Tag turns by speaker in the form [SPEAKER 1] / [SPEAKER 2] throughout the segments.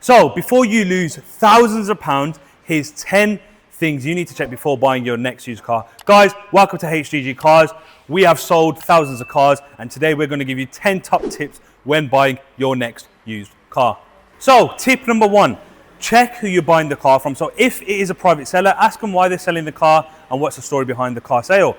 [SPEAKER 1] So before you lose thousands of pounds, here's 10 things you need to check before buying your next used car. Guys, welcome to HDG Cars. We have sold thousands of cars, and today we're going to give you 10 top tips when buying your next used car. So tip number 1, check who you're buying the car from. So if it is a private seller, ask them why they're selling the car and what's the story behind the car sale.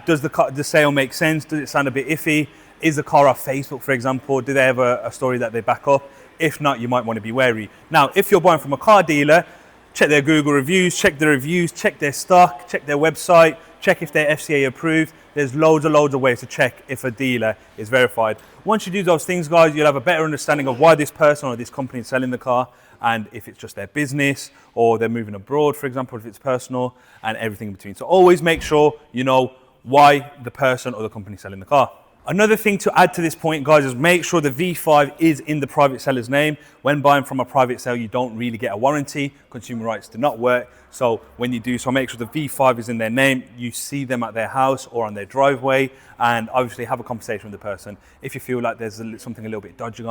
[SPEAKER 1] Does the sale make sense? Does it sound a bit iffy? Is the car off Facebook, for example? Do they have a story that they back up? If not, you might want to be wary. Now, if you're buying from a car dealer, check their Google reviews, check the reviews, check their stock, check their website, check if they're FCA approved. There's loads of ways to check if a dealer is verified. Once you do those things, guys, you'll have a better understanding of why this person or this company is selling the car, and if it's just their business or they're moving abroad, for example, if it's personal, and everything in between. So always make sure you know why the person or the company is selling the car. Another thing to add to this point, guys, is make sure the V5 is in the private seller's name. When buying from a private sale, you don't really get a warranty. Consumer rights do not work. So when you do so, make sure the V5 is in their name. You see them at their house or on their driveway, and obviously have a conversation with the person. If you feel like there's something a little bit dodgy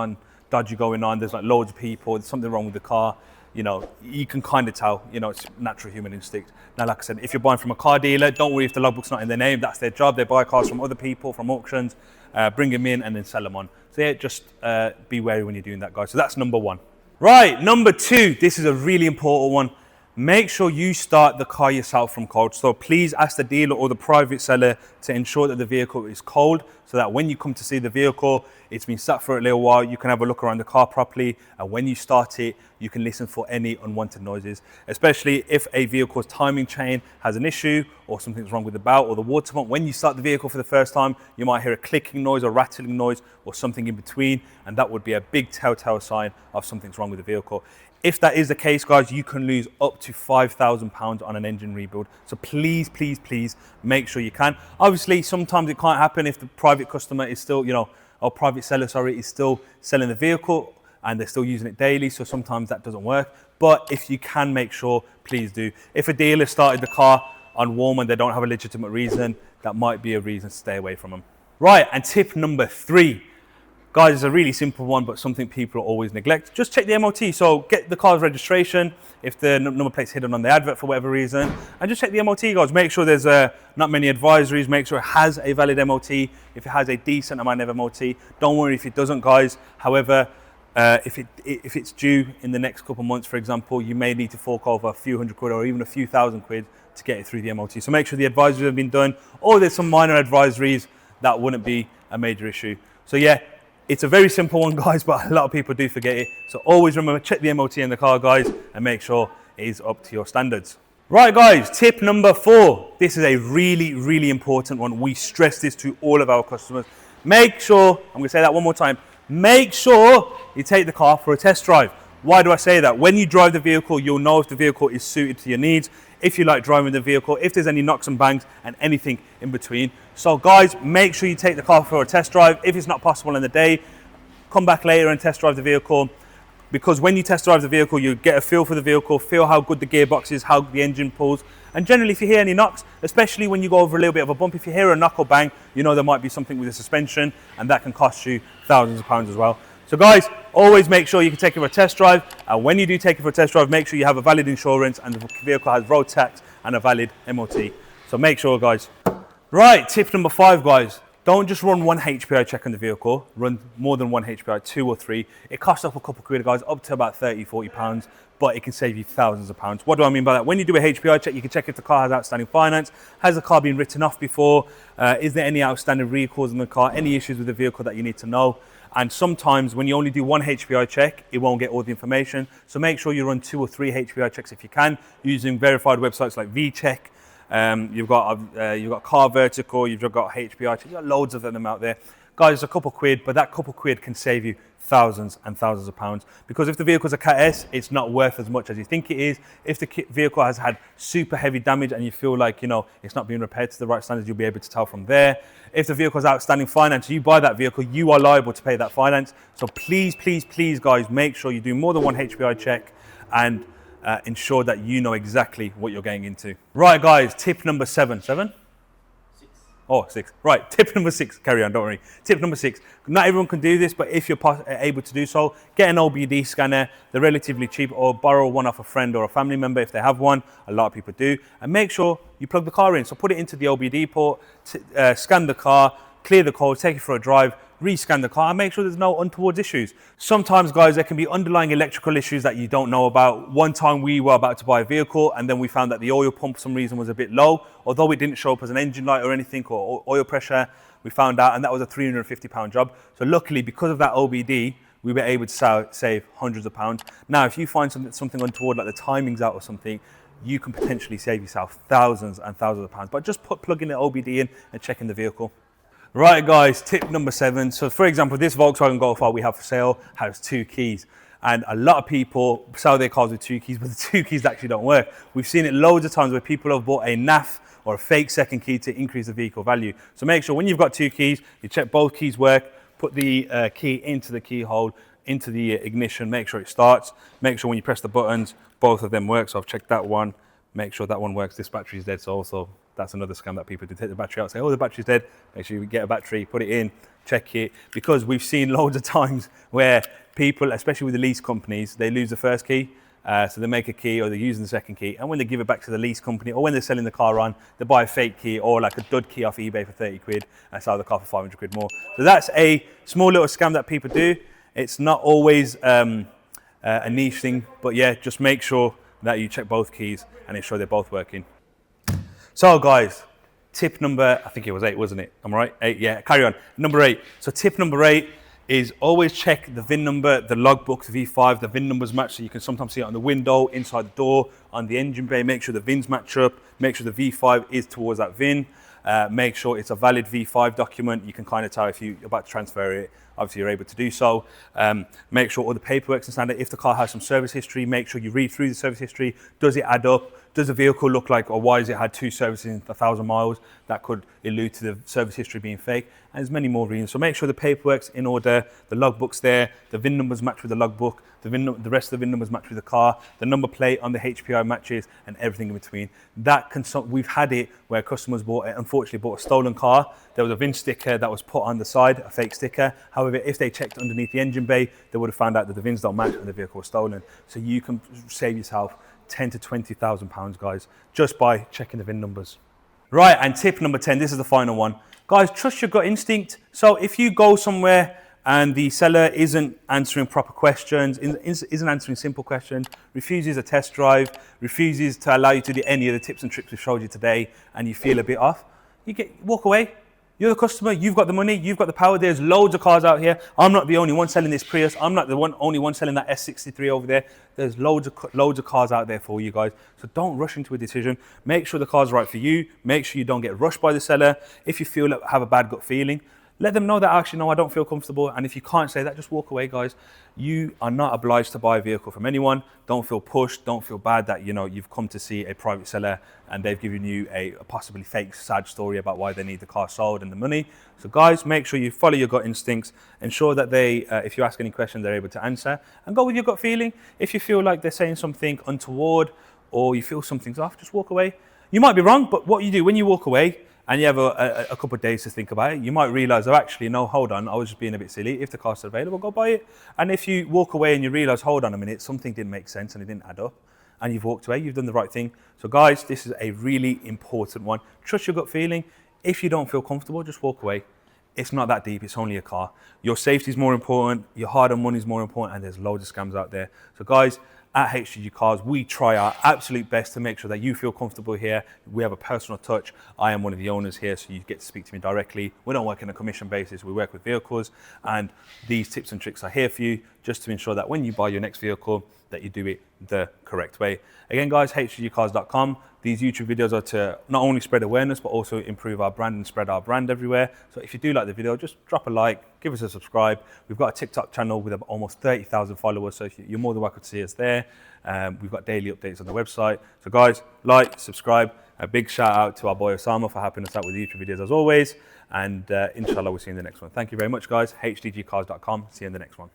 [SPEAKER 1] going on, there's like loads of people, there's something wrong with the car, you know, you can kind of tell, you know, it's natural human instinct. Now, like I said, if you're buying from a car dealer, don't worry if the logbook's not in their name. That's their job. They buy cars from other people, from auctions, bring them in and then sell them on. So yeah, just be wary when you're doing that, guys. So that's number 1. Right, number 2, this is a really important one. Make sure you start the car yourself from cold. So please ask the dealer or the private seller to ensure that the vehicle is cold, so that when you come to see the vehicle, it's been sat for a little while, you can have a look around the car properly, and when you start it, you can listen for any unwanted noises, especially if a vehicle's timing chain has an issue or something's wrong with the belt or the water pump. When you start the vehicle for the first time, you might hear a clicking noise or rattling noise or something in between, and that would be a big telltale sign of something's wrong with the vehicle. If that is the case, guys, you can lose up to £5,000 on an engine rebuild. So please, please, please make sure you can. Obviously, sometimes it can't happen if the private customer is still, or private seller, sorry, is still selling the vehicle and they're still using it daily. So sometimes that doesn't work. But if you can make sure, please do. If a dealer started the car on warm and they don't have a legitimate reason, that might be a reason to stay away from them. Right, and tip number 3. Guys, it's a really simple one, but something people always neglect. Just check the MOT. So get the car's registration, if the number plate's hidden on the advert for whatever reason, and just check the MOT, guys. Make sure there's not many advisories. Make sure it has a valid MOT. If it has a decent amount of MOT, don't worry if it doesn't, guys. However, if it's due in the next couple of months, for example, you may need to fork over a few hundred quid or even a few thousand quid to get it through the MOT. So make sure the advisories have been done, or there's some minor advisories that wouldn't be a major issue. So yeah, it's a very simple one, guys, but a lot of people do forget it. So always remember, check the MOT in the car, guys, and make sure it is up to your standards. Right, guys, tip number 4. This is a really, really important one. We stress this to all of our customers. Make sure, I'm going to say that one more time, make sure you take the car for a test drive. Why do I say that? When you drive the vehicle, you'll know if the vehicle is suited to your needs, if you like driving the vehicle, if there's any knocks and bangs and anything in between. So guys, make sure you take the car for a test drive. If it's not possible in the day, come back later and test drive the vehicle, because when you test drive the vehicle, you get a feel for the vehicle, feel how good the gearbox is, how the engine pulls. And generally, if you hear any knocks, especially when you go over a little bit of a bump, if you hear a knock or bang, you know there might be something with the suspension, and that can cost you thousands of pounds as well. So guys, always make sure you can take it for a test drive, and when you do take it for a test drive, make sure you have a valid insurance and the vehicle has road tax and a valid MOT. So make sure, guys. Right, tip number 5, guys. Don't just run one HPI check on the vehicle, run more than one HPI, 2 or 3. It costs up a couple of quid, guys, up to about 30, 40 pounds, but it can save you thousands of pounds. What do I mean by that? When you do a HPI check, you can check if the car has outstanding finance. Has the car been written off before? Is there any outstanding recalls in the car? Any issues with the vehicle that you need to know? And sometimes when you only do one HPI check, it won't get all the information. So make sure you run 2 or 3 HPI checks if you can, using verified websites like VCheck. You've got Car Vertical, you've got HPI check, you've got loads of them out there. Guys, a couple quid, but that couple quid can save you thousands and thousands of pounds. Because if the vehicle's a Cat S, it's not worth as much as you think it is. If the vehicle has had super heavy damage and you feel like, it's not being repaired to the right standards, you'll be able to tell from there. If the vehicle has outstanding finance, you buy that vehicle, you are liable to pay that finance. So please, please, please, guys, make sure you do more than one HPI check and ensure that you know exactly what you're getting into. Right, guys, tip number 7. 7? 6. Oh, 6. Right, tip number 6. Carry on, don't worry. Tip number 6. Not everyone can do this, but if you're able to do so, get an OBD scanner. They're relatively cheap, or borrow one off a friend or a family member if they have one. A lot of people do. And make sure you plug the car in. So put it into the OBD port, scan the car, clear the code, take it for a drive, rescan the car, and make sure there's no untoward issues. Sometimes, guys, there can be underlying electrical issues that you don't know about. One time we were about to buy a vehicle and then we found that the oil pump for some reason was a bit low. Although it didn't show up as an engine light or anything, or oil pressure, we found out, and that was a £350 job. So luckily, because of that OBD, we were able to save hundreds of pounds. Now, if you find something untoward, like the timing's out or something, you can potentially save yourself thousands and thousands of pounds. But just plugging the OBD in and checking the vehicle. Right, guys, tip number 7. So for example, this Volkswagen Golf R we have for sale has 2 keys. And a lot of people sell their cars with 2 keys, but the 2 keys actually don't work. We've seen it loads of times where people have bought a NAF or a fake second key to increase the vehicle value. So make sure when you've got 2 keys, you check both keys work, put the key into the keyhole, into the ignition, make sure it starts. Make sure when you press the buttons, both of them work. So I've checked that one, make sure that one works. This battery is dead, so also that's another scam that people do. Take the battery out, say, oh, the battery's dead. Make sure you get a battery, put it in, check it. Because we've seen loads of times where people, especially with the lease companies, they lose the first key. So they make a key or they're using the second key. And when they give it back to the lease company or when they're selling the car on, they buy a fake key or like a dud key off eBay for 30 quid and sell the car for 500 quid more. So that's a small little scam that people do. It's not always a niche thing, but yeah, just make sure that you check both keys and ensure they're both working. So guys, tip number, I think it was 8, wasn't it? Am I right? 8, yeah, carry on. Number 8. So tip number 8 is always check the VIN number, the logbook, the V5, the VIN numbers match, so you can sometimes see it on the window, inside the door, on the engine bay. Make sure the VINs match up, make sure the V5 is towards that VIN, make sure it's a valid V5 document. You can kind of tell if you're about to transfer it. Obviously, you're able to do so. Make sure all the paperwork's in standard. If the car has some service history, make sure you read through the service history. Does it add up? Does the vehicle look like, or why has it had 2 services in 1,000 miles? That could allude to the service history being fake. And there's many more reasons. So make sure the paperwork's in order, the logbook's there, the VIN numbers match with the logbook, the rest of the VIN numbers match with the car, the number plate on the HPI matches, and everything in between. We've had it where customers unfortunately bought a stolen car. There was a VIN sticker that was put on the side, a fake sticker. However, if they checked underneath the engine bay, they would have found out that the VINs don't match and the vehicle was stolen. So you can save yourself 10 to 20,000 pounds, guys, just by checking the VIN numbers. Right, and tip number 10, this is the final one. Guys, trust your gut instinct. So if you go somewhere and the seller isn't answering proper questions, isn't answering simple questions, refuses a test drive, refuses to allow you to do any of the tips and tricks we showed you today, and you feel a bit off, walk away. You're the customer, you've got the money, you've got the power. There's loads of cars out here. I'm not the only one selling this Prius. I'm not the only one selling that S63 over there. There's loads of cars out there for you guys. So don't rush into a decision. Make sure the car's right for you. Make sure you don't get rushed by the seller. If you have a bad gut feeling, let them know that actually, no, I don't feel comfortable. And if you can't say that, just walk away, guys. You are not obliged to buy a vehicle from anyone. Don't feel pushed. Don't feel bad that you've come to see a private seller and they've given you a possibly fake, sad story about why they need the car sold and the money. So guys, make sure you follow your gut instincts. Ensure that if you ask any questions, they're able to answer. And go with your gut feeling. If you feel like they're saying something untoward or you feel something's off, just walk away. You might be wrong, but what you do when you walk away, and you have a couple of days to think about it, you might realize, oh, actually, no, hold on, I was just being a bit silly. If the car's available, go buy it. And if you walk away and you realize, hold on a minute, something didn't make sense and it didn't add up, and you've walked away, you've done the right thing. So guys, this is a really important one. Trust your gut feeling. If you don't feel comfortable, just walk away. It's not that deep, it's only a car. Your safety is more important, your hard-earned money is more important, and there's loads of scams out there. So guys, at HDG Cars, we try our absolute best to make sure that you feel comfortable here. We have a personal touch. I am one of the owners here, so you get to speak to me directly. We don't work on a commission basis. We work with vehicles, and these tips and tricks are here for you just to ensure that when you buy your next vehicle, that you do it the correct way. Again, guys, hdgcars.com. These YouTube videos are to not only spread awareness, but also improve our brand and spread our brand everywhere. So if you do like the video, just drop a like, give us a subscribe. We've got a TikTok channel with almost 30,000 followers, so you're more than welcome to see us there. We've got daily updates on the website. So guys, like, subscribe. A big shout out to our boy Osama for helping us out with the YouTube videos as always. And inshallah, we'll see you in the next one. Thank you very much, guys. hdgcars.com. See you in the next one.